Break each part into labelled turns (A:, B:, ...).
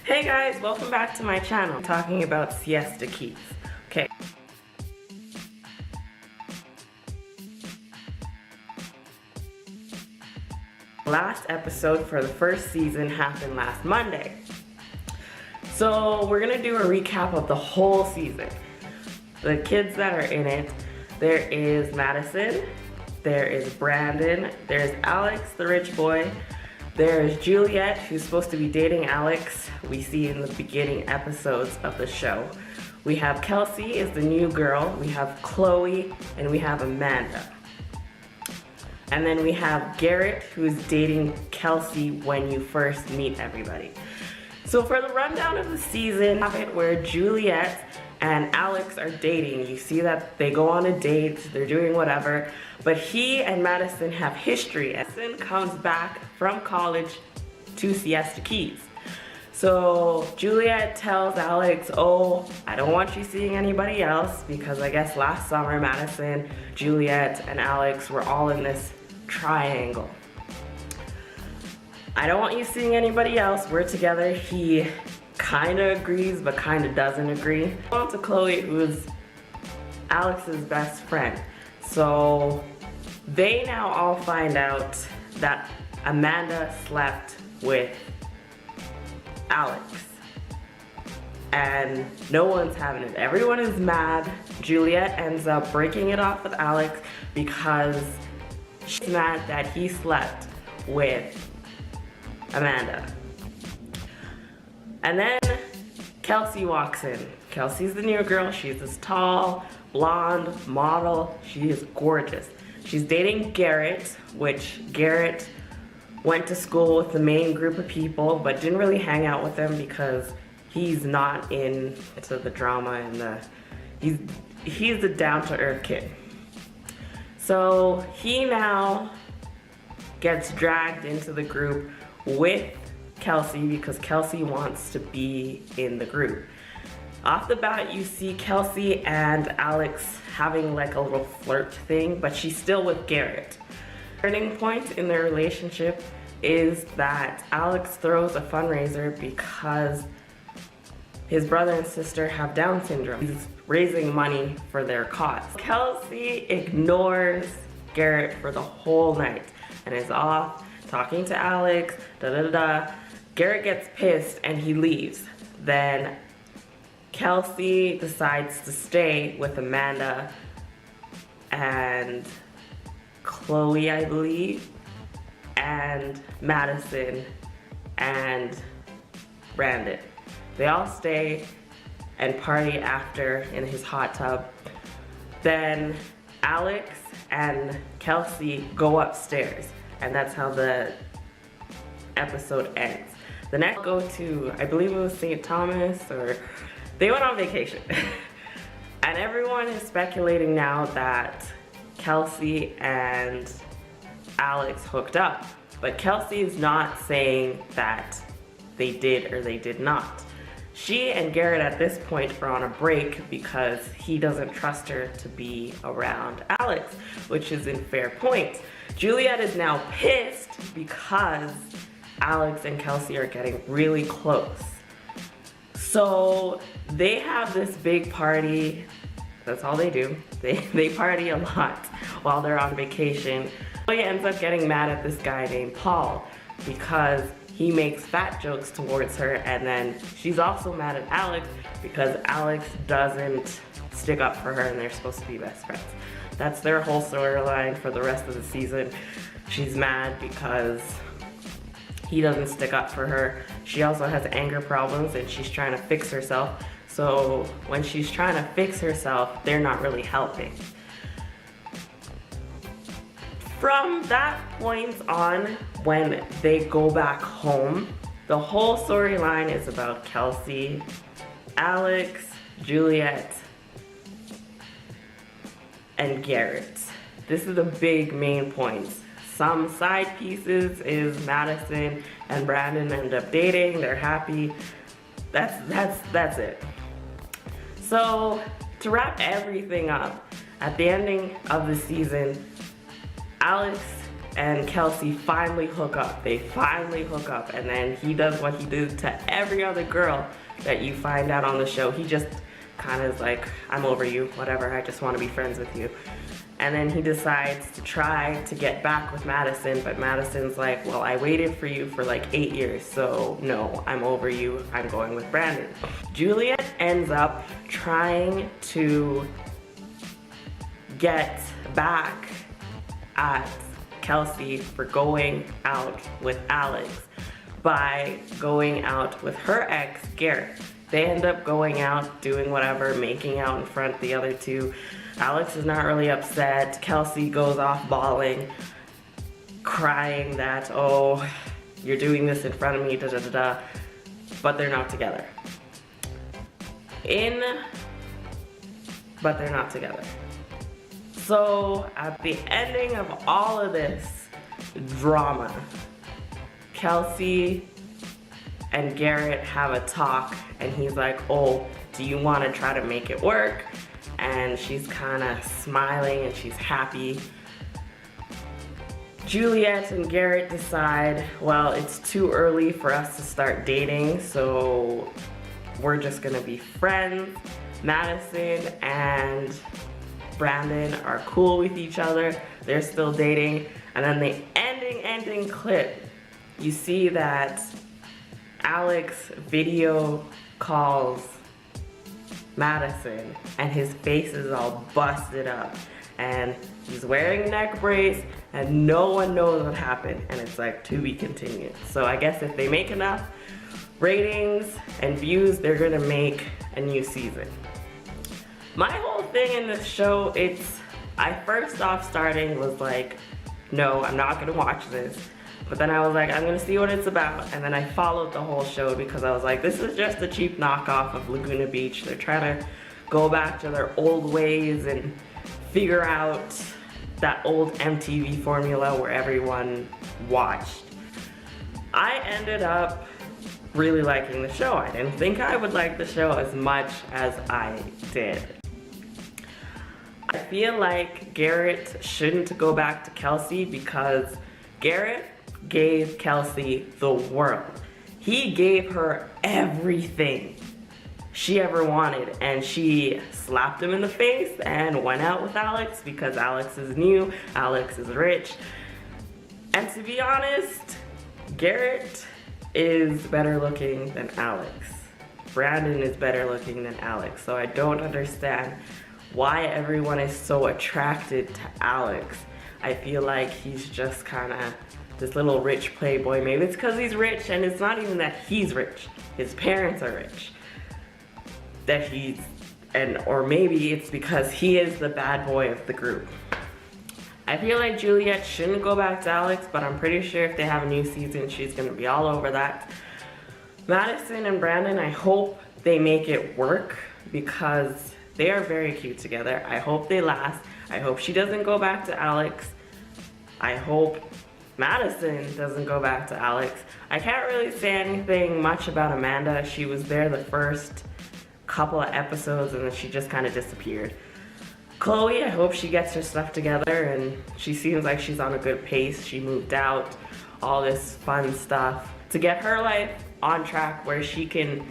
A: Hey guys, welcome back to my channel. I'm talking about siesta keys. Okay. Last episode for the first season happened last Monday. So we're gonna do a recap of the whole season. The kids that are in it, there is Madison, there is Brandon, there's Alex, the rich boy, there's Juliet, who's supposed to be dating Alex, we see in the beginning episodes of the show. We have Kelsey is the new girl, we have Chloe, and we have Amanda. And then we have Garrett, who's dating Kelsey when you first meet everybody. So for the rundown of the season, have it where Juliet and Alex are dating. You see that they go on a date, they're doing whatever, but he and Madison have history. Madison comes back from college to Siesta Keys. So Juliet tells Alex, oh, I don't want you seeing anybody else, because I guess last summer Madison, Juliet, and Alex were all in this triangle. I don't want you seeing anybody else, we're together. He kind of agrees, but kind of doesn't agree. On to Chloe, who's Alex's best friend. So they now all find out that Amanda slept with Alex. And no one's having it. Everyone is mad. Juliet ends up breaking it off with Alex because she's mad that he slept with Amanda. And then Kelsey walks in. Kelsey's the new girl. She's this tall, blonde model. She is gorgeous. She's dating Garrett, which Garrett went to school with the main group of people, but didn't really hang out with them because he's not into the drama and he's a down-to-earth kid. So he now gets dragged into the group with Kelsey because Kelsey wants to be in the group. Off the bat, you see Kelsey and Alex having like a little flirt thing, but she's still with Garrett. Turning point in their relationship is that Alex throws a fundraiser because his brother and sister have Down syndrome. He's raising money for their cause. Kelsey ignores Garrett for the whole night and is off talking to Alex, Garrett gets pissed and he leaves. Then Kelsey decides to stay with Amanda and Chloe, I believe, and Madison and Brandon. They all stay and party after in his hot tub. Then Alex and Kelsey go upstairs, and that's how the episode ends. The next go to, I believe it was St. Thomas, or they went on vacation. And everyone is speculating now that Kelsey and Alex hooked up. But Kelsey is not saying that they did or they did not. She and Garrett at this point are on a break because he doesn't trust her to be around Alex, which is in fair point. Juliet is now pissed because Alex and Kelsey are getting really close. So they have this big party. That's all they do. They party a lot while they're on vacation. Chloe ends up getting mad at this guy named Paul because he makes fat jokes towards her, and then she's also mad at Alex because Alex doesn't stick up for her and they're supposed to be best friends. That's their whole storyline for the rest of the season. She's mad because he doesn't stick up for her. She also has anger problems and she's trying to fix herself. So when she's trying to fix herself, they're not really helping. From that point on, when they go back home, the whole storyline is about Kelsey, Alex, Juliet, and Garrett. This is the big main points. Some side pieces is Madison and Brandon end up dating, they're happy. That's it. So to wrap everything up, at the ending of the season, Alex and Kelsey finally hook up. They finally hook up, and then he does what he did to every other girl that you find out on the show. He just kind of is like, I'm over you, whatever, I just want to be friends with you. And then he decides to try to get back with Madison, but Madison's like, well, I waited for you for like 8 years, so no, I'm over you, I'm going with Brandon. Juliet ends up trying to get back at Kelsey for going out with Alex by going out with her ex, Garrett. They end up going out, doing whatever, making out in front of the other two. Alex is not really upset. Kelsey goes off bawling, crying that, oh, you're doing this in front of me, da da da da. But they're not together. But they're not together. So at the ending of all of this drama, Kelsey and Garrett have a talk, and he's like, oh, do you want to try to make it work? And she's kind of smiling and she's happy. Juliet and Garrett decide, well, it's too early for us to start dating, so we're just gonna be friends. Madison and Brandon are cool with each other. They're still dating. And then the ending clip, you see that Alex video calls Madison and his face is all busted up and he's wearing a neck brace and no one knows what happened, and it's like, to be continued. So I guess if they make enough ratings and views, they're gonna make a new season. My whole thing in this show, I first off starting was like, no, I'm not gonna watch this. But then I was like, I'm gonna see what it's about. And then I followed the whole show because I was like, this is just a cheap knockoff of Laguna Beach. They're trying to go back to their old ways and figure out that old MTV formula where everyone watched. I ended up really liking the show. I didn't think I would like the show as much as I did. I feel like Garrett shouldn't go back to Kelsey because Garrett gave Kelsey the world. He gave her everything she ever wanted, and she slapped him in the face and went out with Alex because Alex is new, Alex is rich. And to be honest, Garrett is better looking than Alex. Brandon is better looking than Alex, so I don't understand why everyone is so attracted to Alex. I feel like he's just kind of this little rich playboy. Maybe it's because he's rich, and it's not even that he's rich. His parents are rich. Or maybe it's because he is the bad boy of the group. I feel like Juliet shouldn't go back to Alex, but I'm pretty sure if they have a new season, she's gonna be all over that. Madison and Brandon, I hope they make it work because they are very cute together. I hope they last. I hope she doesn't go back to Alex. I hope Madison doesn't go back to Alex. I can't really say anything much about Amanda. She was there the first couple of episodes and then she just kind of disappeared. Chloe, I hope she gets her stuff together and she seems like she's on a good pace. She moved out, all this fun stuff to get her life on track where she can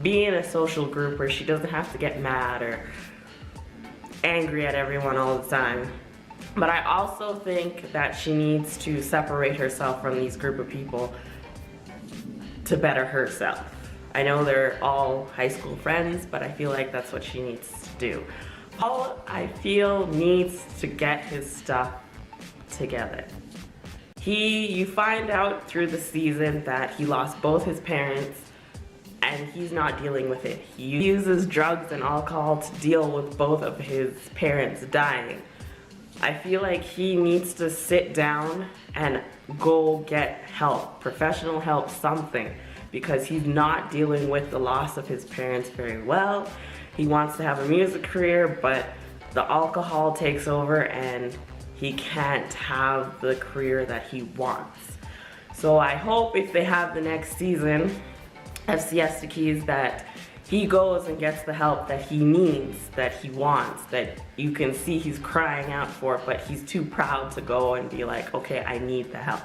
A: be in a social group where she doesn't have to get mad or angry at everyone all the time. But I also think that she needs to separate herself from these group of people to better herself. I know they're all high school friends, but I feel like that's what she needs to do. Paul, I feel, needs to get his stuff together. You find out through the season that he lost both his parents and he's not dealing with it. He uses drugs and alcohol to deal with both of his parents dying. I feel like he needs to sit down and go get help, professional help, something, because he's not dealing with the loss of his parents very well. He wants to have a music career, but the alcohol takes over and he can't have the career that he wants. So I hope if they have the next season of Siesta Keys that he goes and gets the help that he needs, that he wants, that you can see he's crying out for, but he's too proud to go and be like, okay, I need the help.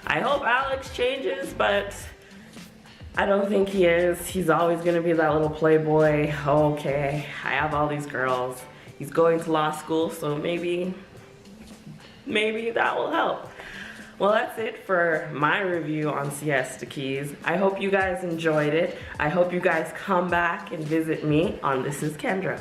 A: I hope Alex changes, but I don't think he is. He's always gonna be that little playboy. Okay, I have all these girls. He's going to law school, so maybe that will help. Well, that's it for my review on Siesta Keys. I hope you guys enjoyed it. I hope you guys come back and visit me on This Is Kendra.